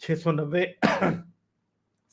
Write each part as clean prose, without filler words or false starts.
690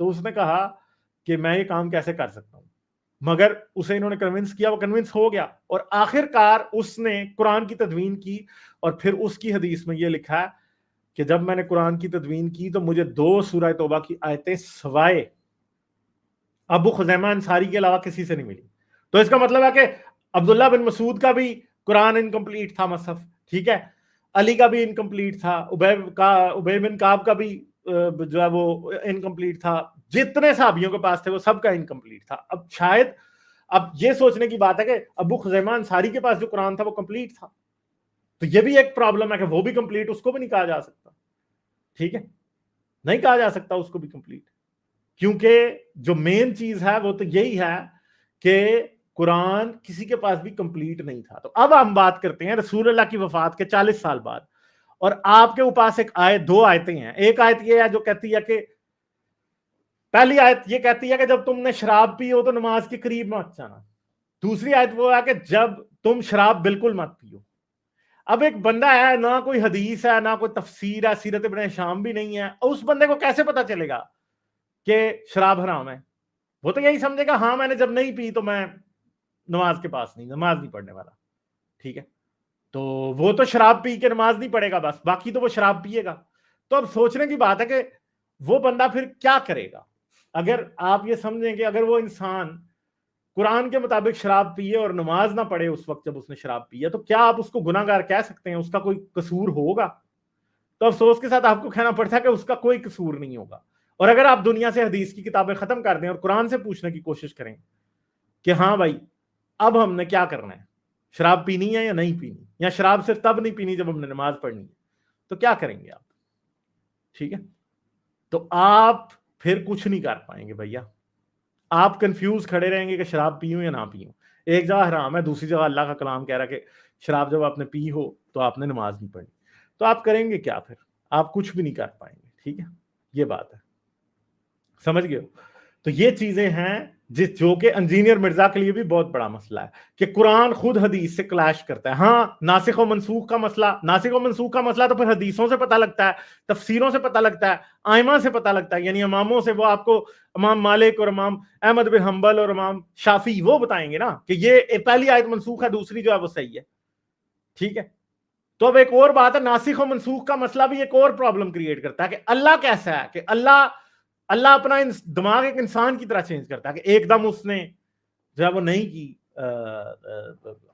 تو اس نے کہا کہ میں یہ کام کیسے کر سکتا ہوں، مگر اسے انہوں نے کنونس کیا، وہ کنونس ہو گیا، اور آخر کار اس نے قرآن کی تدوین کی، اور پھر اس کی حدیث میں یہ لکھا ہے کہ جب میں نے قرآن کی تدوین کی تو مجھے 2 سورہ توبہ کی آیتیں سوائے ابو خزیمہ انصاری کے علاوہ کسی سے نہیں ملی۔ تو اس کا مطلب ہے کہ عبداللہ بن مسعود کا بھی قرآن انکمپلیٹ تھا مصحف، ٹھیک ہے، علی کا بھی انکمپلیٹ تھا، ابی بن کعب کا بھی جو ہے وہ انکمپلیٹ تھا، جتنے صحابیوں کے پاس تھے وہ سب کا انکمپلیٹ تھا۔ اب شاید اب یہ سوچنے کی بات ہے کہ ابو خزیمہ انصاری کے پاس جو قرآن تھا وہ کمپلیٹ تھا، تو یہ بھی ایک پرابلم ہے کہ وہ بھی کمپلیٹ، اس کو بھی نہیں کہا جا سکتا، ٹھیک ہے، نہیں کہا جا سکتا اس کو بھی کمپلیٹ، کیونکہ جو مین چیز ہے وہ تو یہی ہے کہ قرآن کسی کے پاس بھی کمپلیٹ نہیں تھا۔ تو اب ہم بات کرتے ہیں رسول اللہ کی وفات کے 40 سال بعد، اور آپ کے پاس ایک آیت، 2 آیتیں ہیں۔ ایک آیت یہ ہے جو کہتی ہے کہ پہلی آیت یہ کہتی ہے کہ جب تم نے شراب پی ہو تو نماز کے قریب مت جانا، دوسری آیت وہ ہے کہ جب تم شراب بالکل مت پیو۔ اب ایک بندہ ہے، نہ کوئی حدیث ہے، نہ کوئی تفسیر ہے، سیرت ابن ہشام بھی نہیں ہے، اس بندے کو کیسے پتا چلے گا کہ شراب حرام ہے؟ وہ تو یہی سمجھے گا ہاں میں نے جب نہیں پی تو میں نماز کے پاس نہیں، نماز نہیں پڑھنے والا، ٹھیک ہے، تو وہ تو شراب پی کے نماز نہیں پڑھے گا بس، باقی تو وہ شراب پیے گا۔ تو اب سوچنے کی بات ہے کہ وہ بندہ پھر کیا کرے گا؟ اگر آپ یہ سمجھیں کہ اگر وہ انسان قرآن کے مطابق شراب پیے اور نماز نہ پڑھے اس وقت جب اس نے شراب پی ہے، تو کیا آپ اس کو گناہ گار کہہ سکتے ہیں؟ اس کا کوئی قصور ہوگا؟ تو افسوس کے ساتھ آپ کو کہنا پڑتا ہے کہ اس کا کوئی قصور نہیں ہوگا۔ اور اگر آپ دنیا سے حدیث کی کتابیں ختم کر دیں اور قرآن سے پوچھنے کی کوشش کریں کہ ہاں بھائی اب ہم نے کیا کرنا ہے، شراب پینی ہے یا نہیں پینی، یا شراب صرف تب نہیں پینی جب ہم نے نماز پڑھنی ہے، تو کیا کریں گے آپ؟ ٹھیک ہے، تو آپ پھر کچھ نہیں کر پائیں گے بھیا، آپ کنفیوز کھڑے رہیں گے کہ شراب پیوں یا نہ پیوں۔ ایک جگہ حرام ہے، دوسری جگہ اللہ کا کلام کہہ رہا ہے کہ شراب جب آپ نے پی ہو تو آپ نے نماز نہیں پڑھنی، تو آپ کریں گے کیا؟ پھر آپ کچھ بھی نہیں کر پائیں گے، ٹھیک ہے، یہ بات ہے، سمجھ گئے ہو؟ تو یہ چیزیں ہیں جو کہ انجینئر مرزا کے لیے بھی بہت بڑا مسئلہ ہے کہ قرآن خود حدیث سے کلیش کرتا ہے۔ ہاں ناسخ و منسوخ کا مسئلہ، ناسخ و منسوخ کا مسئلہ تو پھر حدیثوں سے پتہ لگتا ہے، تفسیروں سے پتہ لگتا ہے، ائمہ سے پتہ لگتا ہے، یعنی اماموں سے، وہ آپ کو امام مالک اور امام احمد بن حنبل اور امام شافعی وہ بتائیں گے نا کہ یہ پہلی آیت منسوخ ہے، دوسری جو ہے وہ صحیح ہے، ٹھیک ہے۔ تو اب ایک اور بات ہے، ناسخ و منسوخ کا مسئلہ بھی ایک اور پرابلم کریٹ کرتا ہے کہ اللہ کیسا ہے، کہ اللہ اپنا دماغ ایک انسان کی طرح چینج کرتا ہے کہ ایک دم اس نے جو ہے وہ نہیں کی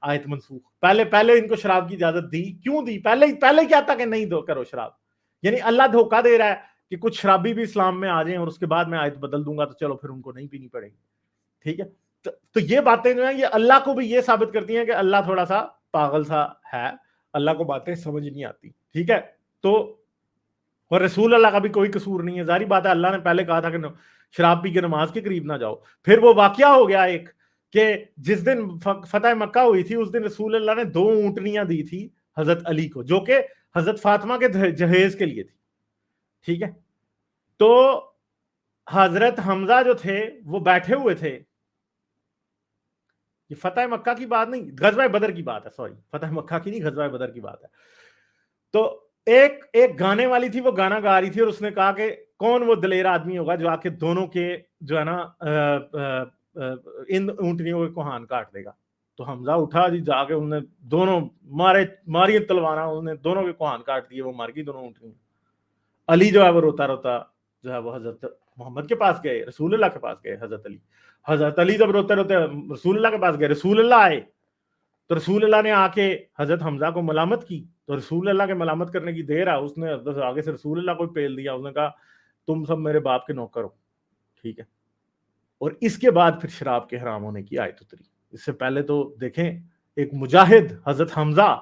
آیت منسوخ، پہلے ان کو شراب کی اجازت دی، کیوں دی؟ پہلے کیا تھا کہ نہیں دو کرو شراب، یعنی اللہ دھوکہ دے رہا ہے کہ کچھ شرابی بھی اسلام میں آ جائیں اور اس کے بعد میں آیت بدل دوں گا تو چلو پھر ان کو نہیں پینی پڑے گی، ٹھیک ہے۔ تو یہ باتیں جو ہیں یہ اللہ کو بھی یہ ثابت کرتی ہیں کہ اللہ تھوڑا سا پاگل سا ہے، اللہ کو باتیں سمجھ نہیں آتی، ٹھیک ہے۔ تو اور رسول اللہ کا بھی کوئی قصور نہیں ہے، ظاہری بات ہے، اللہ نے پہلے کہا تھا کہ شراب پی کے نماز کے قریب نہ جاؤ، پھر وہ واقعہ ہو گیا ایک کہ جس دن فتح مکہ ہوئی تھی اس دن رسول اللہ نے 2 اونٹنیاں دی تھی حضرت علی کو، جو کہ حضرت فاطمہ کے جہیز کے لیے تھی، ٹھیک ہے۔ تو حضرت حمزہ جو تھے وہ بیٹھے ہوئے تھے، یہ فتح مکہ کی بات نہیں، غزوہ بدر کی بات ہے، سوری فتح مکہ کی نہیں، غزوہ بدر کی بات ہے۔ تو ایک گانے والی تھی، وہ گانا گا رہی تھی اور اس نے کہا کہ کون وہ دلیر آدمی ہوگا جو آ کے دونوں کے جو ہے نا ان اونٹنیوں کے کوہان کاٹ دے گا۔ تو حمزہ اٹھا جی، جا کے انہوں نے دونوں ماری تلواراں، انہوں نے دونوں کے کوہان کاٹ دیے، وہ مر گئی دونوں اونٹنیاں۔ علی جو ہے وہ روتا روتا جو ہے وہ حضرت محمد کے پاس گئے، رسول اللہ کے پاس گئے، حضرت علی جب روتے روتے رسول اللہ کے پاس گئے، رسول اللہ آئے تو رسول اللہ نے آ کے حضرت حمزہ کو ملامت کی، تو رسول اللہ کے ملامت کرنے کی دیر ہے، اس نے آگے سے رسول اللہ کو پیل دیا، اس نے کہا تم سب میرے باپ کے نوکر ہو، ٹھیک ہے۔ اور اس کے بعد پھر شراب کے حرام ہونے کی آیت اتری۔ اس سے پہلے تو دیکھیں ایک مجاہد حضرت حمزہ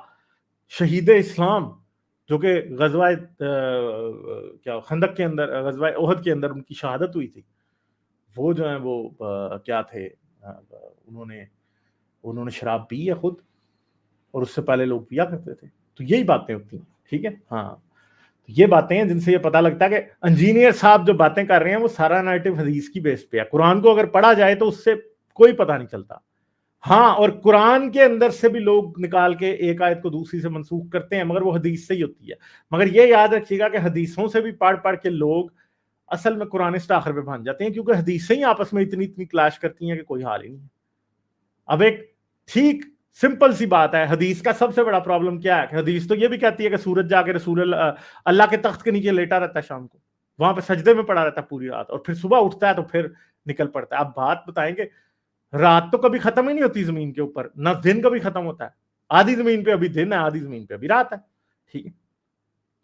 شہید اسلام جو کہ غزوہ خندق کے اندر، غزوہ احد کے اندر ان کی شہادت ہوئی تھی، وہ جو ہیں وہ کیا تھے، انہوں نے شراب پی ہے خود، اور اس سے پہلے لوگ پیا کرتے تھے۔ تو یہی باتیں ہوتی ہیں، ٹھیک ہے، ہاں یہ باتیں ہیں جن سے یہ پتہ لگتا ہے کہ انجینئر صاحب جو باتیں کر رہے ہیں وہ سارا نیریٹو حدیث کی بیس پہ ہے۔ قرآن کو اگر پڑھا جائے تو اس سے کوئی پتہ نہیں چلتا، ہاں، اور قرآن کے اندر سے بھی لوگ نکال کے ایک آیت کو دوسری سے منسوخ کرتے ہیں، مگر وہ حدیث سے ہی ہوتی ہے۔ مگر یہ یاد رکھیے گا کہ حدیثوں سے بھی پڑھ پڑھ کے لوگ اصل میں قرآنسٹ آخر پہ بھان جاتے ہیں، کیونکہ حدیثیں ہی آپس میں اتنی کلیش کرتی ہیں کہ کوئی حال ہی نہیں ہے۔ اب ایک ٹھیک سمپل سی بات ہے، حدیث کا سب سے بڑا پرابلم کیا ہے کہ حدیث تو یہ بھی کہتی ہے کہ سورج جا کے رسول اللہ کے تخت کے نیچے لیٹا رہتا ہے شام کو، وہاں پہ سجدے میں پڑا رہتا ہے پوری رات، اور پھر صبح اٹھتا ہے تو پھر نکل پڑتا ہے۔ اب بات بتائیں گے، رات تو کبھی ختم ہی نہیں ہوتی زمین کے اوپر، نہ دن کبھی ختم ہوتا ہے، آدھی زمین پہ ابھی دن ہے، آدھی زمین پہ ابھی رات ہے، ٹھیک ہے،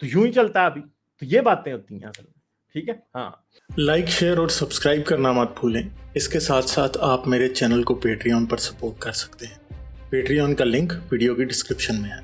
تو یوں ہی چلتا ہے ابھی، تو یہ باتیں ہوتی ہیں اصل میں، ٹھیک ہے۔ ہاں، لائک، شیئر اور سبسکرائب کرنا مت بھولیں۔ اس کے ساتھ ساتھ آپ میرے چینل کو پیٹریون پر سپورٹ کر سکتے ہیں۔ پیٹریون کا لنک ویڈیو کی ڈسکرپشن میں ہے۔